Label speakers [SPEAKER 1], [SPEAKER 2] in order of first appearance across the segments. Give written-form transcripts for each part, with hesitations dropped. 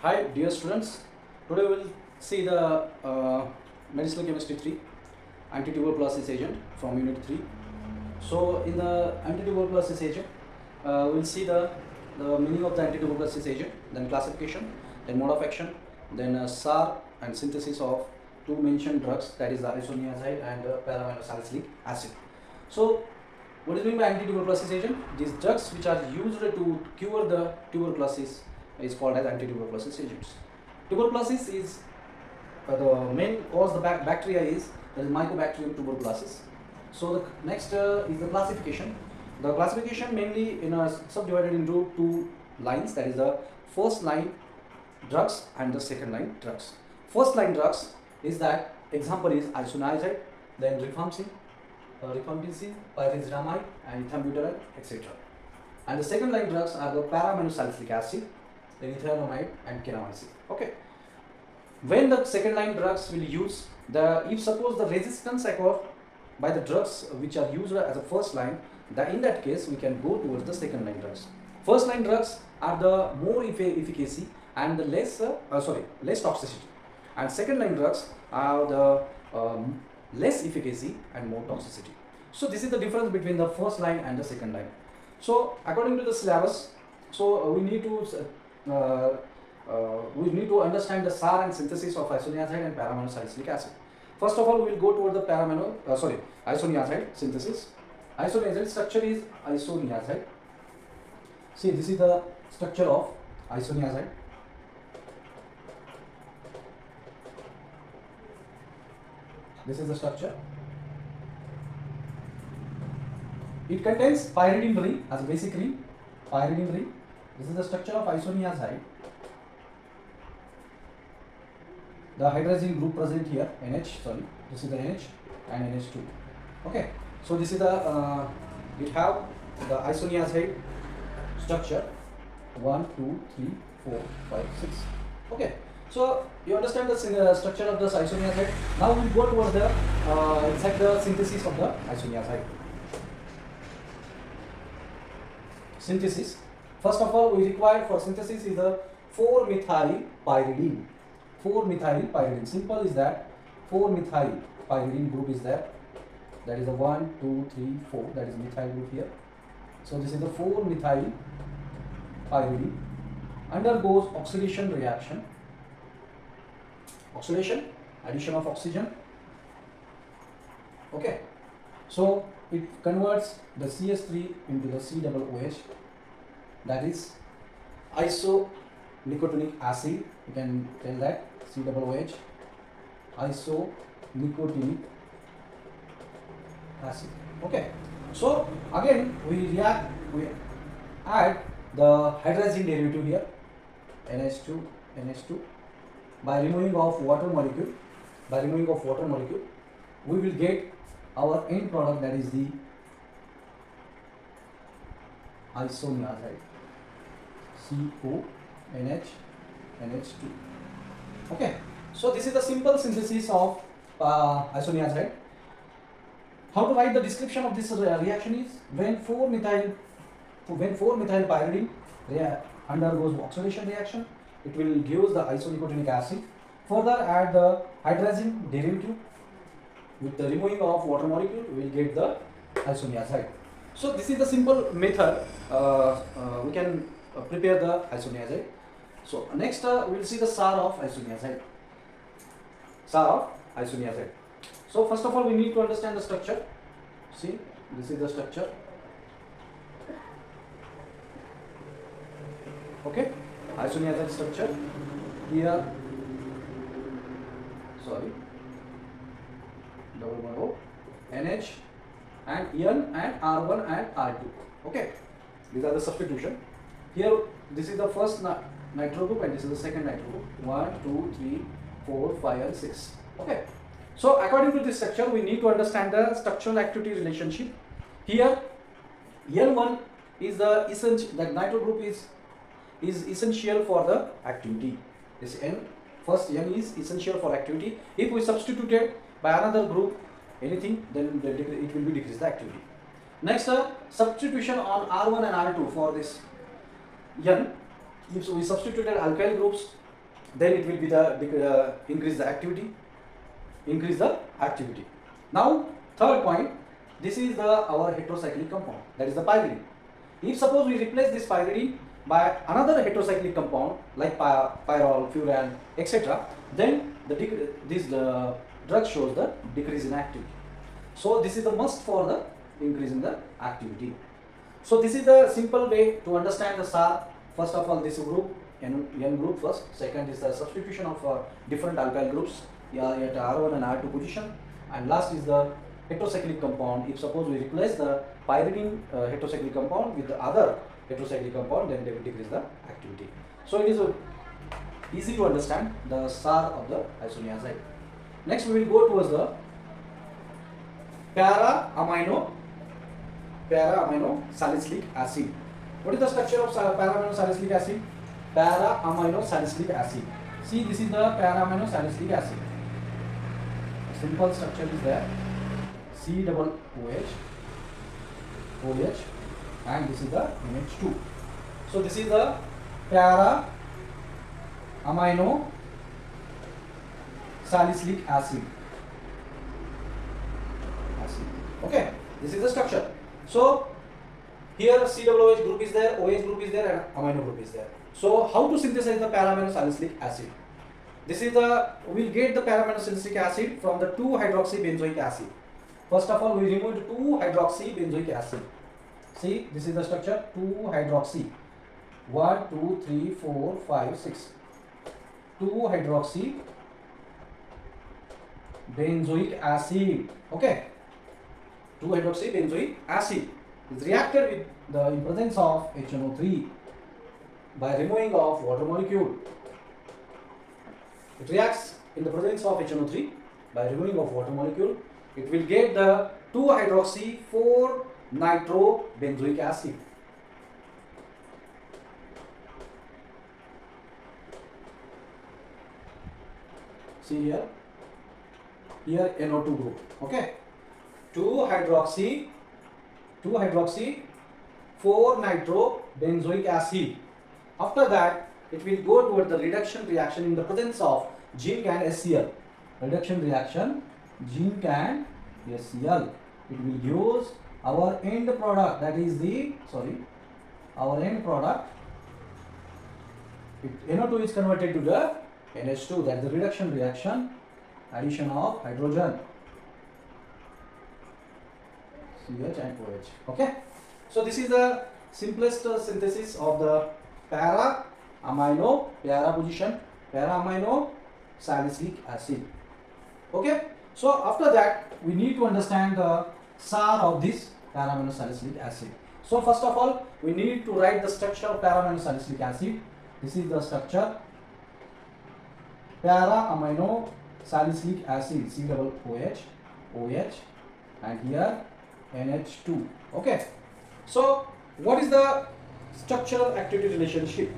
[SPEAKER 1] Hi dear students, today we will see the medicinal chemistry 3 antituberculosis agent from unit 3. So in the antituberculosis agent, we will see the meaning of the antituberculosis agent, then classification, then mode of action, then SAR and synthesis of two mentioned drugs, that is the isoniazid and paraminosalicic acid. So what is meant by antituberculosis agent? These drugs which are used to cure the tuberculosis is called as antituberculosis agents. Tuberculosis is the main cause. The bacteria is Mycobacterium tuberculosis. So the next is the classification. The classification mainly subdivided into two lines, that is the first line drugs and the second line drugs. First line drugs is that example is isoniazid, then rifampicin, pyrazidamide and ethambutol, etc. And the second line drugs are the paraminosalicic acid, then ethanamide and kenamycin. Okay. When the second line drugs will use if suppose the resistance occur by the drugs which are used as a first line, in that case we can go towards the second line drugs. First line drugs are the more efficacy and the less toxicity, and second line drugs are the less efficacy and more toxicity. So this is the difference between the first line and the second line. So according to the syllabus, so we need to understand the SAR and synthesis of isoniazid and paraminosalicic acid. First of all, we will go toward the isoniazid synthesis. Isoniazid structure is isoniazid. See, this is the structure of isoniazid. This is the structure. It contains pyridine ring as a basic ring. Pyridine ring. This is the structure of isoniazid. The hydrazine group present here, this is the NH and NH2. Okay, so this is the it have the isoniazid structure 1, 2, 3, 4, 5, 6. Okay, so you understand the structure of the isoniazid. Now we will go towards the the synthesis of the isoniazid. Synthesis. First of all, we require for synthesis is the 4-methylpyridine. 4-methylpyridine. Simple is that 4-methylpyridine group is there. That is the 1, 2, 3, 4. That is methyl group here. So this is the 4-methylpyridine. Undergoes oxidation reaction. Oxidation, addition of oxygen. Okay. So it converts the CS3 into the COOH. That is isonicotinic acid. You can tell that COOH, isonicotinic acid. Okay. So again we add the hydrazine derivative here, NH2, by removing of water molecule. We will get our end product, that is the isoniazid, CONH2. Okay, so this is the simple synthesis of isoniazid. How to write the description of this reaction is when 4-methylpyridine undergoes oxidation reaction, it will give the isonicotinic acid. Further add the hydrazine derivative. With the removing of water molecule, we will get the isoniazid. So this is the simple method we can prepare the isoniazid. So next we will see the SAR of isoniazid. So first of all, we need to understand the structure. See, this is the structure. Okay, isoniazid structure. Here, NH and En and R1 and R2. Okay, these are the substitution. Here, this is the first nitro group and this is the second nitro group. 1, 2, 3, 4, 5 and 6. Okay, so according to this structure, we need to understand the structural activity relationship. Here, N1 is the essential, that nitro group is essential for the activity. This first N is essential for activity. If we substituted by another group anything, then it will be decrease the activity. Next, substitution on R1 and R2 for this N. If we substituted alkyl groups then it will be the increase the activity. Now third point, this is our heterocyclic compound, that is the pyridine. If suppose we replace this pyridine by another heterocyclic compound like pyrrole, furan, etc., then this drug shows the decrease in activity. So this is the must for the increase in the activity. So this is the simple way to understand the SAR. First of all, this group, N group first. Second is the substitution of different alkyl groups at R1 and R2 position. And last is the heterocyclic compound. If suppose we replace the pyridine heterocyclic compound with the other heterocyclic compound, then they will decrease the activity. So it is easy to understand the SAR of the isoniazide. Next we will go towards the para-amino salicylic acid. What is the structure of para-amino salicylic acid? Para-amino salicylic acid. See, this is the para-amino salicylic acid. Simple structure is there. C-double-OH, OH, and this is the NH2. So this is the para-amino salicylic acid. Okay, this is the structure. So here C-double-OH group is there, OH group is there, and amino group is there. So how to synthesize the para-amino salicylic acid? This is we'll get the para-amino salicylic acid from the 2-hydroxybenzoic acid. First of all, we remove 2-hydroxybenzoic acid. See, this is the structure, 2-hydroxy. 1, 2, 3, 4, 5, 6. 2-hydroxybenzoic acid. Okay. 2-hydroxybenzoic acid is reacted with the in presence of HNO3 by removing of water molecule. It reacts in the presence of HNO3 by removing of water molecule. It will get the 2-hydroxy-4-nitrobenzoic acid. See here NO2 group. Okay, 2-hydroxy-4-nitrobenzoic acid. After that, it will go toward the reduction reaction in the presence of zinc and HCl. Reduction reaction, zinc and HCl. It will use our end product, that is our end product. NO2 is converted to the NH2, that is the reduction reaction, addition of hydrogen. CH and OH. Okay. So this is the simplest synthesis of the para-amino salicylic acid. Okay. So after that, we need to understand the SAR of this para-amino salicylic acid. So first of all, we need to write the structure of para-amino salicylic acid. This is the structure. Para-amino salicylic acid, C-double-OH, OH, and here NH2. Okay. So what is the structural activity relationship?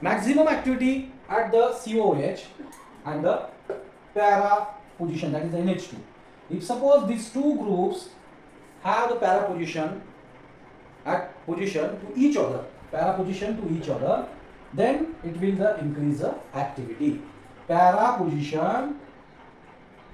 [SPEAKER 1] Maximum activity at the COOH and the para position, that is the NH2. If suppose these two groups have the para position to each other, then it will increase the activity. Para position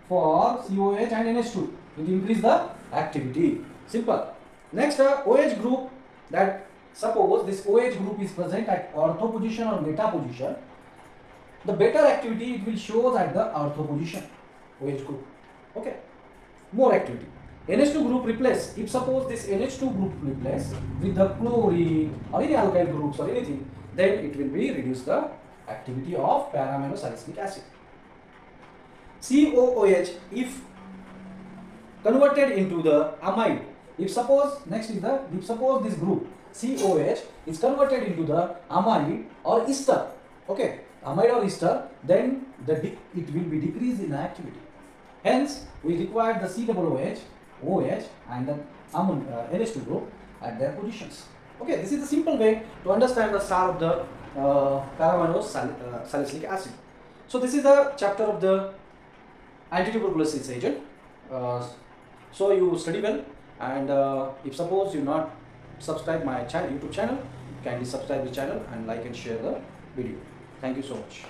[SPEAKER 1] for COH and NH2, it increase the activity. Simple. Next, OH group, that suppose this OH group is present at ortho position or meta position, the better activity it will show at the ortho position. OH group. Okay. More activity. NH2 group replace. If suppose this NH2 group replace with the chlorine or any alkyl groups or anything, then it will be reduce the activity of para-amino salicylic acid. COOH, if converted into the amide, if suppose this group COH is converted into the amide or ester, okay, amide or ester, then it will be decreased in activity. Hence, we require the C-double-OH, OH, and the NH2 group at their positions. Okay, this is the simple way to understand the SAR of the para-amino salicylic acid. So this is the chapter of the antituberculosis agent. So you study well, and if suppose you not subscribe my YouTube channel, kindly subscribe the channel and like and share the video. Thank you so much.